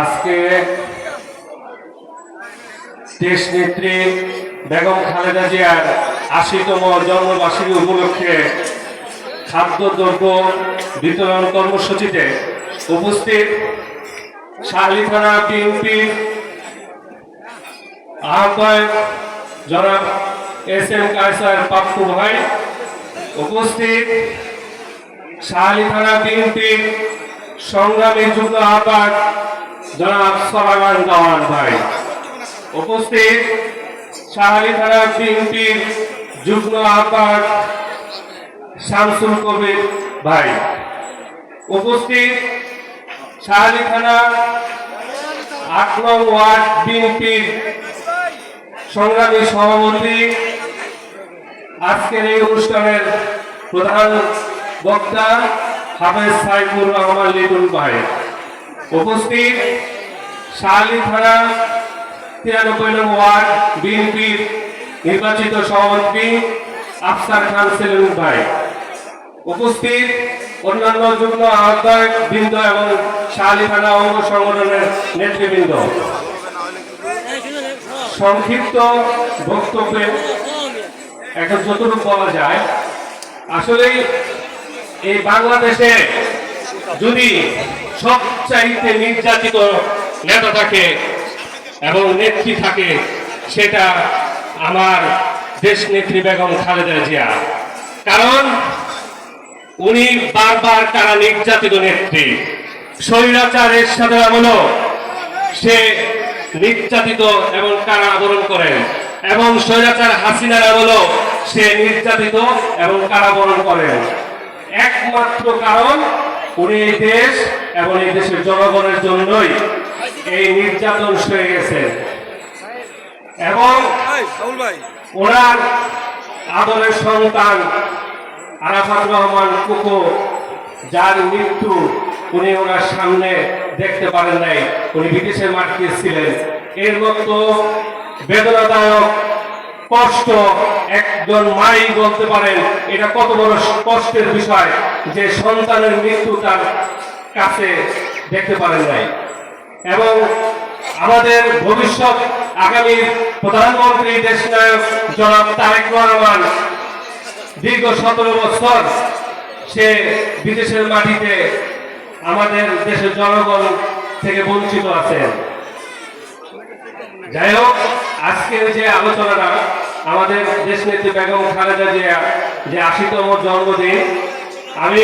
আজকে দেশনেত্রী বেগম খালেদা জিয়ার ৮০তম জন্মবার্ষিকী উপলক্ষে খাদ্যদ্রব্য বিতরণ কর্মসূচিতে উপস্থিত শাহলী থানা বিএনপির আহ্বায়ক জনাব এস.এম. কায়সার পাপ্পু ভাই, উপস্থিত শাহলী থানা বিএনপির সংগ্রামী যুগ্ম আহ্বায়ক জনাব সলামান দেওয়ান ভাই, উপস্থিত শাহলী থানা বিএনপির যুগ্ম আহ্বায়ক শামসুল কবির ভাই, উপস্থিত শাহলী থানা ৮ নং ওয়ার্ড বিএনপির সংগ্রামী সভাপতি, আজকের এই অনুষ্ঠানের প্রধান বক্তা হাফেজ সাইফুর রহমান লিটন ভাই, উপস্থিত শাহলী থানা ৯৩ নং ওয়ার্ড বিএনপির নির্বাচিত সভাপতি আফসার খান সেলিম ভাই, উপস্থিত অন্যান্য যুগ্ম আহ্বায়ক বৃন্দ এবং শাহলী থানা অঙ্গ সংগঠনের নেতৃবৃন্দ। সংক্ষিপ্ত বক্তব্যে এখন যতটুকু বলা যায়, আসলে এই বাংলাদেশে যদি সবচাইতে নির্যাতিত নেতা থাকে এবং নেত্রী থাকে, সেটা আমার দেশনেত্রী বেগম খালেদা জিয়া। কারণ উনি বারবার কারা নির্যাতিত নেত্রী। স্বৈরাচারের সাথে আমলো সে নির্যাতিত এবং কারাবরণ করেন, এবং স্বৈরাচার হাসিনার আমলো সে নির্যাতিত এবং কারাবরণ করেন। একমাত্র কারণ উনি এই দেশ এবং এই দেশের জনগণের জন্যই এই নির্যাতন সয়ে গেছেন, এবং ওনার আদরের সন্তান আরাফাত রহমান কুকু, যার মৃত্যু উনি ওনার সামনে দেখতে পারেন নাই, উনি বিদেশের মাটিতে ছিলেন। এর মতো বেদনাদায়ক কষ্ট একজন মাই বলতে পারেন এটা কত বড় কষ্টের বিষয় যে সন্তানের মৃত্যু তার কাছে দেখতে পারেন নাই। এবং আমাদের ভবিষ্যৎ আগামী প্রধানমন্ত্রী দেশনায়ক জনাব তারেক রহমান দীর্ঘ ১৭ বছর সে বিদেশের মাটিতে আমাদের দেশের জনগণ থেকে বঞ্চিত আছেন। যাই হোক, আজকের যে আলোচনাটা আমাদের দেশনেত্রী বেগম খালেদা জিয়া যে ৮০তম জন্মদিন, আমি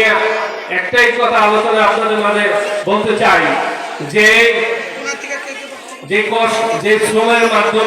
একটাই কথা আলোচনা আপনাদের মাঝে বলতে চাই যে শ্রমের মাধ্যমে